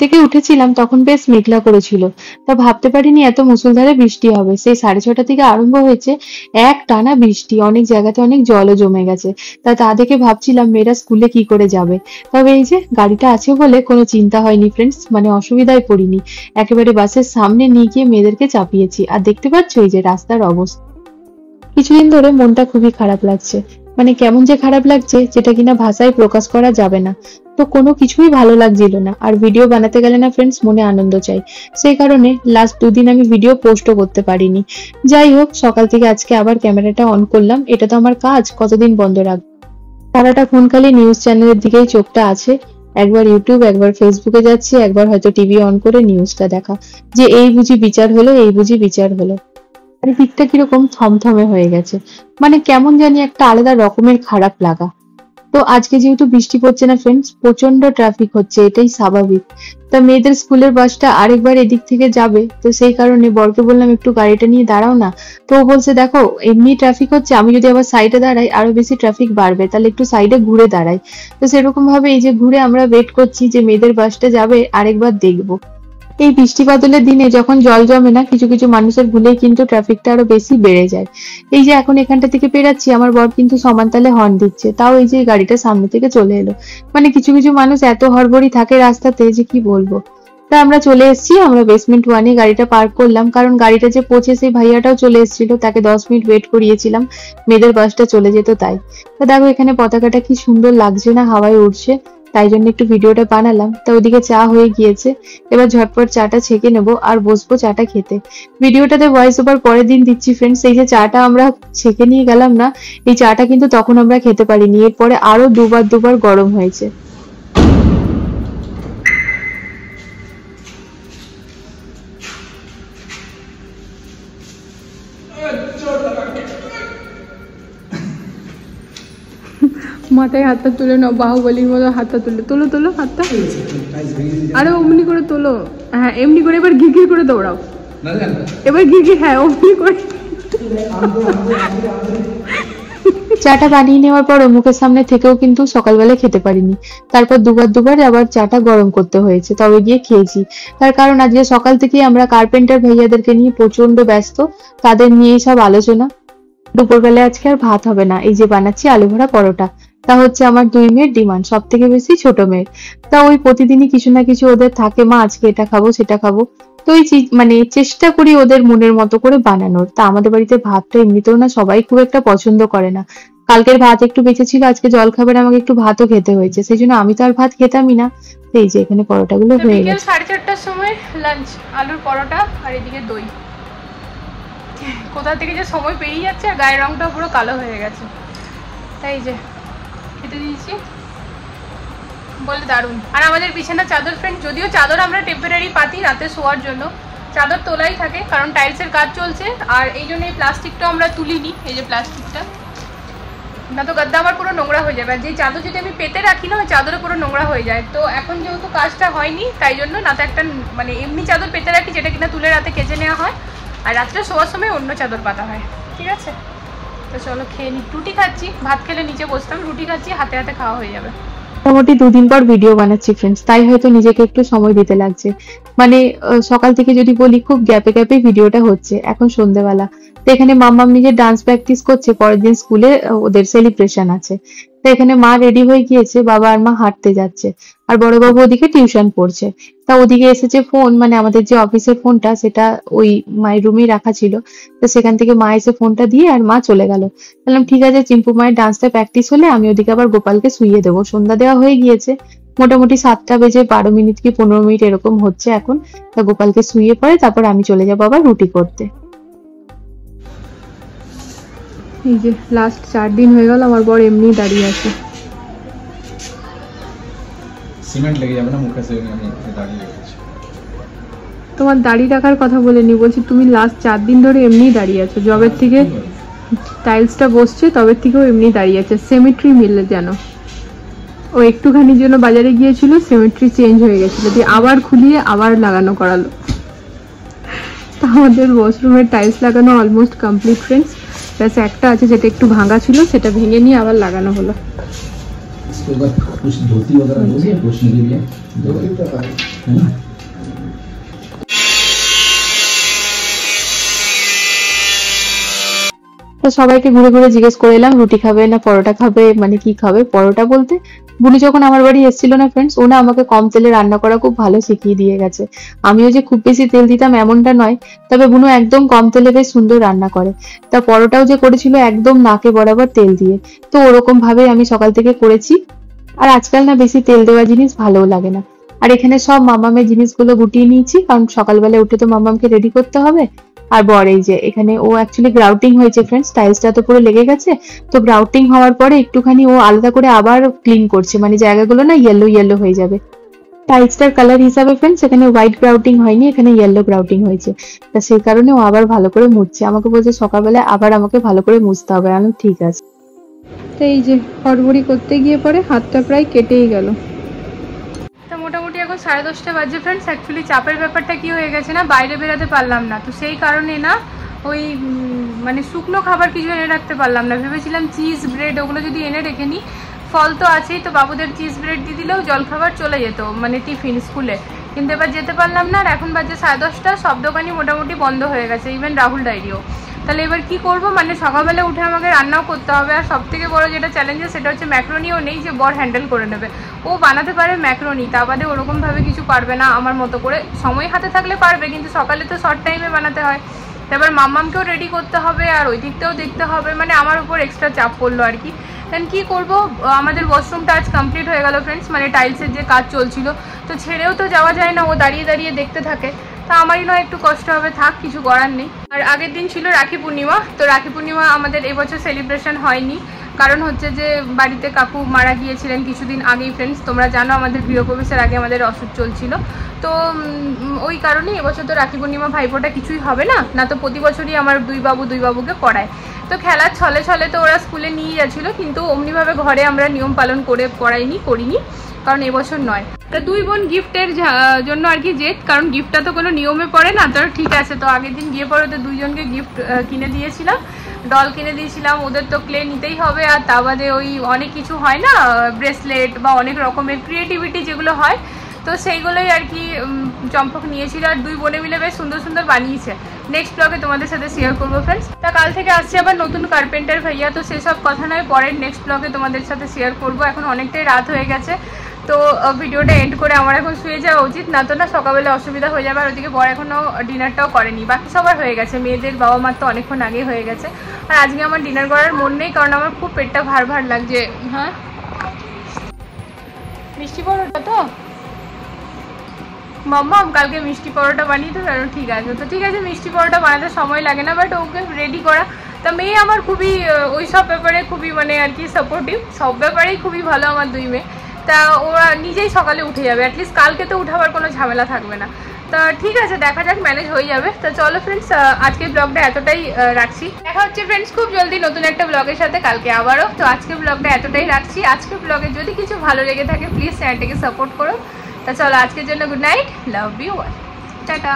থেকে উঠেছিলাম তখন বেশ মেঘলা করেছিল, তা ভাবতে পারিনি এত মুষলধারে বৃষ্টি হবে। সেই 6:30 থেকে আরম্ভ হয়েছে এক টানা বৃষ্টি, অনেক জায়গাতে অনেক জলও জমে গেছে। তা দেখে ভাবছিলাম মেয়েরা স্কুলে কি করে যাবে। তবে এই যে গাড়িটা আছে বলে কোনো চিন্তা হয়নি ফ্রেন্ডস, মানে অসুবিধায় পড়িনি। একেবারে বাসের সামনে নিয়ে গিয়ে মেয়েদেরকে চাপিয়েছি। আর দেখতে পাচ্ছ এই যে রাস্তার অবস্থা। কিছুদিন ধরে মনটা খুবই খারাপ লাগছে, মানে কেমন যে খারাপ লাগছে যেটা কিনা ভাষায় প্রকাশ করা যাবে না। তো কোনো কিছুই ভালো লাগছিল না, আর ভিডিও বানাতে গেলে না ফ্রেন্ডস মনে আনন্দ চাই। সেই কারণে লাস্ট 2 দিন আমি ভিডিও পোস্টও করতে পারিনি। যাই হোক, সকাল থেকে আজকে আবার ক্যামেরাটা অন করলাম, এটা তো আমার কাজ, কতদিন বন্ধ রাখবো। সারাটা ফোনখালি নিউজ চ্যানেলের দিকেই চোখটা আছে। একবার ইউটিউব, একবার ফেসবুকে যাচ্ছি, একবার হয়তো টিভি অন করে নিউজটা দেখা, যে এই বুঝি বিচার হলো, এই বুঝি বিচার হলো। চারিদিকটা কিরকম থমথমে হয়ে গেছে, মানে কেমন জানি একটা আলাদা রকমের খারাপ লাগা। তো আজকে যেহেতু বৃষ্টি পড়ছে না ফ্রেন্ডস, প্রচন্ড ট্রাফিক হচ্ছে, এটাই স্বাভাবিক। তা মেয়েদের স্কুলের বাসটা আরেকবার এদিক থেকে যাবে, তো সেই কারণে বরকে বললাম একটু গাড়িটা নিয়ে দাঁড়াও না। তো ও বলছে দেখো এমনি ট্রাফিক হচ্ছে, আমি যদি আবার সাইডে দাঁড়াই আরো বেশি ট্রাফিক বাড়বে, তাহলে একটু সাইডে ঘুরে দাঁড়াই। তো সেরকম ভাবে এই যে ঘুরে আমরা ওয়েট করছি যে মেয়েদের বাসটা যাবে, আরেকবার দেখবো। এই বৃষ্টি বাদলের দিনে যখন জল জমে না, কিছু কিছু মানুষের ভুলেই কিন্তু ট্রাফিকটা আরো বেশি বেড়ে যায়। এই যে এখন এখানটা থেকে পেরাচ্ছি, আমার বর কিন্তু সমান তালে হর্ন দিচ্ছে, তাও এই যে গাড়িটা সামনে থেকে চলে এলো। মানে কিছু কিছু মানুষ এত হড়বড়ি থাকে রাস্তাতে যে কি বলবো। তা আমরা চলে এসেছি, আমরা বেসমেন্ট 1-এ গাড়িটা পার্ক করলাম, কারণ গাড়িটা যে পৌঁছে সেই ভাইয়াটাও চলে এসেছিল, তাকে 10 মিনিট ওয়েট করিয়েছিলাম, মেয়েদের বাসটা চলে যেত তাই। তো দেখো এখানে পতাকাটা কি সুন্দর লাগছে না, হাওয়ায় উড়ছে, তাই জন্য একটু ভিডিওটা বানালাম। তা ওদিকে চা হয়ে গিয়েছে, এবার ঝটপট চাটা ছেঁকে নেবো আর বসবো চাটা খেতে। ভিডিওটাতে ভয়েস ওভার পরের দিন দিচ্ছি ফ্রেন্ডস। এই যে চাটা আমরা ছেঁকে নিয়ে গেলাম না, এই চাটা কিন্তু তখন আমরা খেতে পারিনি, এরপরে আরো দুবার গরম হয়েছে। মাথায় হাতটা তুলে নাও, বাহুবলীর মতো হাতটা তুলে তোলো, তোলো হাতটা, আরে অমনি করে তোলো। হ্যাঁ এমনি করে, এবার ঘির করে দৌড়াও, এবার ঘির, হ্যাঁ অমনি করে। চাটা বানিয়ে নেওয়ার পর মুখের সামনে থেকেও কিন্তু সকালবেলা খেতে পারিনি, তারপর দুবার আবার চাটা গরম করতে হয়েছে, তবে গিয়ে খেয়েছি। তার কারণ আজকে সকাল থেকেই আমরা কার্পেন্টার ভাইয়াদেরকে নিয়ে প্রচন্ড ব্যস্ত, তাদের নিয়েই সব আলোচনা। দুপুরবেলায় আজকে আর ভাত হবে না, এই যে বানাচ্ছি আলু ভরা পরোটা। তা হচ্ছে আমার 2 মেয়ের ডিমান্ড, সব থেকে বেশি ছোট মেয়ের। তা ওই প্রতিদিনই কিছু না কিছু ওদের থাকে, মা আজকে এটা খাবো সেটা খাবো। তো ওই মানে চেষ্টা করি ওদের মনের মতো করে বানানোর। তা আমাদের বাড়িতে ভাতটা এমনিতেও না সবাই খুব একটা পছন্দ করে না। কালকের ভাত একটু বেঁচে ছিল, আজকে জলখাবারে আমাকে একটু ভাতও খেতে হয়েছে, সেই জন্য আমি তো আর ভাত খেতামই না। এই যে এখানে পরোটাগুলো হয়ে গেছে। 4:30টার সময় লাঞ্চ, আলুর পরোটা আর এদিকে দই। কোথা থেকে যে সময় পেরিয়ে যাচ্ছে, আর গায়ের রংটা পুরো কালো হয়ে গেছে। তাই যে খেতে দিয়েছি, বলে দারুণ। আর আমাদের বিছানা চাদর ফ্রেন্ড, যদিও চাদর আমরা টেম্পোরারি পাতি রাতে শোয়ার জন্য, চাদর তোলাই থাকে কারণ টাইলসের কাজ চলছে। আর এই জন্য এই প্লাস্টিকটা আমরা তুলিনি, এই যে প্লাস্টিকটা, না তো গাদ্দা আমার পুরো নোংরা হয়ে যাবে। আর যে চাদর যদি আমি পেতে রাখি না, ওই চাদরও পুরো নোংরা হয়ে যায়। তো এখন যেহেতু কাজটা হয়নি, তাই জন্য না তো একটা মানে এমনি চাদর পেতে রাখি, যেটা কিনা তুলে রাতে কেচে নেওয়া হয়, আর রাত্রে শোয়ার সময় অন্য চাদর পাতা হয়। ঠিক আছে, তো চলো খেয়ে নি। রুটি খাচ্ছি, ভাত খেলে নিচে বসতাম, রুটি খাচ্ছি, হাতে হাতে খাওয়া হয়ে যাবে। মোটামুটি 2 দিন পর ভিডিও বানাচ্ছি ফ্রেন্ডস, তাই হয়তো নিজেকে একটু সময় দিতে লাগছে। মানে সকাল থেকে যদি বলি খুব গ্যাপে গ্যাপে ভিডিওটা হচ্ছে। এখন সন্ধ্যেবেলা, তো এখানে মাম্মাম নিজের ডান্স প্র্যাকটিস করছে, পরের দিন স্কুলে ওদের সেলিব্রেশন আছে। তো এখানে মা রেডি হয়ে গিয়েছে, বাবা আর মা হাঁটতে যাচ্ছে, আর বড়বাবু ওদিকে টিউশন পড়ছে। তা ওদিকে এসেছে ফোন, মানে আমাদের যে অফিসের ফোনটা, সেটা ওই মায়ের রুমেই রাখা ছিল। তো সেখান থেকে মা এসে ফোনটা দিয়ে আর মা চলে গেল। বললাম ঠিক আছে, চিম্পু মায়ের ডান্সটা প্র্যাকটিস হলে আমি ওদিকে আবার গোপালকে শুইয়ে দেবো। সন্ধ্যা দেওয়া হয়ে গিয়েছে, মোটামুটি 7টা বেজে 12 মিনিট কি 15 মিনিট এরকম হচ্ছে এখন। তা গোপালকে শুইয়ে পড়ে তারপর আমি চলে যাবো আবার রুটি করতে। এই যে লাস্ট 4 দিন হয়ে গেল, আমার বর এমনি দাঁড়িয়ে আছে। সিমেন্ট লেগে যাবে না মুখে, সে আমি দাঁড়িয়ে আছি। তোমার দাড়ি রাখার কথা বলেনি, বলছি তুমি লাস্ট 4 দিন ধরে এমনি দাঁড়িয়ে আছো। জবের থেকে টাইলসটা বসছে তবে থেকেও এমনি দাঁড়িয়ে আছে, সিমেট্রি মিললে যেন। ও একটুখানির জন্য বাজারে গিয়েছিল, সিমেট্রি চেঞ্জ হয়ে গেছিল, দিয়ে আবার খুলিয়ে আবার লাগানো করালো। তা আমাদের ওয়াশরুমের টাইলস লাগানো অলমোস্ট কমপ্লিট ফ্রেন্ডস, ব্যাস একটা আছে যেটা একটু ভাঙা ছিল, সেটা ভেঙে নিয়ে আবার লাগানো হলো। इसके ऊपर कुछ धोती वगैरह दोगे पोछने के लिए? धोती तो है ना। তো সবাইকে ঘুরে ঘুরে জিজ্ঞেস করে এলাম রুটি খাবে না পরোটা খাবে, মানে কি খাবে। পরোটা বলতে বুনু যখন আমার বাড়ি এসেছিল না ফ্রেন্ডস, ও না আমাকে কম তেলে রান্না করা খুব ভালো শিখিয়ে দিয়ে গেছে। আমিও যে খুব বেশি তেল দিতাম এমনটা নয়, তবে বুনু একদম কম তেলে বেশ সুন্দর রান্না করে। তা পরোটাও যে করেছিল একদম নাকে বরাবর তেল দিয়ে, তো ওরকম ভাবে আমি সকাল থেকে করেছি। আর আজকাল না বেশি তেল দেওয়া জিনিস ভালোও লাগে না। আর এখানে সব মামামের জিনিসগুলো গুটিয়ে নিয়েছি, কারণ সকালবেলা উঠে তো মামামকে রেডি করতে হবে। আর বর এই যে এখানে ও অ্যাকচুয়ালি গ্রাউটিং হয়েছে ফ্রেন্ডস, টাইলসটা তো পুরো লেগে গেছে। তো গ্রাউটিং হওয়ার পরে একটুখানি ও আলাদা করে আবার ক্লিন করছে, মানে জায়গাগুলো না ইয়েলো ইয়েলো হয়ে যাবে। টাইলসটার কালার হিসাবে ফ্রেন্ডস এখানে হোয়াইট গ্রাউটিং হয়নি, এখানে ইয়েলো গ্রাউটিং হয়েছে। তা সেই কারণে ও আবার ভালো করে মুছছে, আমাকে বলছে সকালবেলা আবার আমাকে ভালো করে মুছতে হবে। আমি ঠিক আছে। তো এই যে হড়বড়ি করতে গিয়ে পরে হাতটা প্রায় কেটেই গেল। তো মোটামুটি এখন 10:30 বাজে ফ্রেন্ডস। অ্যাকচুয়ালি চাপের ব্যাপারটা কি হয়ে গেছে না, বাইরে বেরাতে পারলাম না, তো সেই কারণে না ওই মানে শুকনো খাবার কিছু এনে রাখতে পারলাম না। ভেবেছিলাম চিজ ব্রেড ওগুলো যদি এনে রেখে নিই, ফল তো আছেই, তো বাবুদের চিজ ব্রেড দিয়ে দিলেও জলখাবার চলে যেত, মানে টিফিন স্কুলে। কিন্তু এবার যেতে পারলাম না, আর এখন বাজে 10:30, সব দোকানই মোটামুটি বন্ধ হয়ে গেছে, ইভেন রাহুল ডায়েরিও। তাহলে এবার কি করব, মানে সকালবেলা উঠে আমাকে রান্নাও করতে হবে। আর সব থেকে বড় যেটা চ্যালেঞ্জেস সেটা হচ্ছে ম্যাক্রোনিও নেই যে বর হ্যান্ডেল করে নেবে। ও বানাতে পারে ম্যাক্রোনি, তা বাদে ওরকমভাবে কিছু পারবে না আমার মতো করে। সময় হাতে থাকলে পারবে, কিন্তু সকালে তো শর্ট টাইমে বানাতে হয়। তারপর মাম্মামকেও রেডি করতে হবে, আর ওই দিকটাও দেখতে হবে, মানে আমার উপর এক্সট্রা চাপ পড়লো আর কি। দেন কি করব, আমাদের ওয়াশরুমটা আজ কমপ্লিট হয়ে গেল ফ্রেন্ডস, মানে টাইলসের যে কাজ চলছিল, তো ছেড়েও তো যাওয়া যায় না, ও দাঁড়িয়ে দাঁড়িয়ে দেখতে থাকে। তা আমারই নয় একটু কষ্ট হবে, থাক, কিছু করার নেই। আর আগের দিন ছিল রাখি পূর্ণিমা, তো রাখি পূর্ণিমা আমাদের এবছর সেলিব্রেশন হয়নি, কারণ হচ্ছে যে বাড়িতে কাকু মারা গিয়েছিলেন কিছুদিন আগেই ফ্রেন্ডস। তোমরা জানো আমাদের গৃহপ্রবেশের আগে আমাদের অসুখ চলছিল, তো ওই কারণেই এবছর তো রাখি পূর্ণিমা ভাইফোঁটা কিছুই হবে না। না তো প্রতি বছরই আমার দুই বাবুকে পড়ায়। তো খেলার ছলে ছলে তো ওরা স্কুলে নিয়ে যাচ্ছিল, কিন্তু অমনিভাবে ঘরে আমরা নিয়ম পালন করে করিনি, কারণ এবছর নয়। তা দুই বোন গিফটের জন্য আর কি জেদ, কারণ গিফটটা তো কোনো নিয়মে পড়ে না। তো ঠিক আছে, তো আগের দিন গিয়ে পরে ওদের দুইজনকে গিফট কিনে দিয়েছিলাম, ডল কিনে দিয়েছিলাম। ওদের তো ক্লে নিতেই হবে, আর তা বাদে ওই অনেক কিছু হয় না, ব্রেসলেট বা অনেক রকমের ক্রিয়েটিভিটি যেগুলো হয়, তো সেইগুলোই আর কি চম্পক নিয়েছিল। আর দুই বোনে মিলে বেশ সুন্দর সুন্দর বানিয়েছে। নেক্সট ব্লগে তোমাদের সাথে শেয়ার করবো ফ্রেন্ডস। তা কাল থেকে আসছে আবার নতুন কার্পেন্টার ভাইয়া, তো সেসব কথা নয় পরের নেক্সট ব্লগে তোমাদের সাথে শেয়ার করবো। এখন অনেকটাই রাত হয়ে গেছে, তো ভিডিওটা এন্ড করে আমার এখন শুয়ে যাওয়া উচিত, না তো না সকালবেলা অসুবিধা হয়ে যাবে। আর ওদিকে বর এখনও ডিনারটাও করেনি, বাকি সবার হয়ে গেছে, মেয়েদের বাবা মার তো অনেকক্ষণ আগেই হয়ে গেছে। আর আজকে আমার ডিনার করার মন নেই, কারণ আমার খুব পেটটা ভার ভার লাগছে। হ্যাঁ, মিষ্টি পরোটা তো মাম্মাম কালকে মিষ্টি পরোটা বানিয়ে তো জানো। ঠিক আছে, তো ঠিক আছে, মিষ্টি পরোটা বানাতে সময় লাগে না, বাট ওকে রেডি করা। তা মেয়ে আমার খুবই ওই সব ব্যাপারে খুবই মানে আর কি সাপোর্টিভ, সব ব্যাপারেই খুবই ভালো আমার দুই মেয়ে। তা ওরা নিজেই সকালে উঠে যাবে, অ্যাটলিস্ট কালকে তো উঠাবার কোনো ঝামেলা থাকবে না। তা ঠিক আছে, দেখা যাক, ম্যানেজ হয়ে যাবে। তো চলো ফ্রেন্ডস, আজকের ব্লগটা এতটাই রাখছি। দেখা হচ্ছে ফ্রেন্ডস খুব জলদি নতুন একটা ব্লগের সাথে কালকে আবারও। তো আজকের ব্লগটা এতটাই রাখছি। আজকের ব্লগে যদি কিছু ভালো লেগে থাকে প্লিজ চ্যানেলটাকে সাপোর্ট করো। তা চলো আজকের জন্য good night, love you, tata.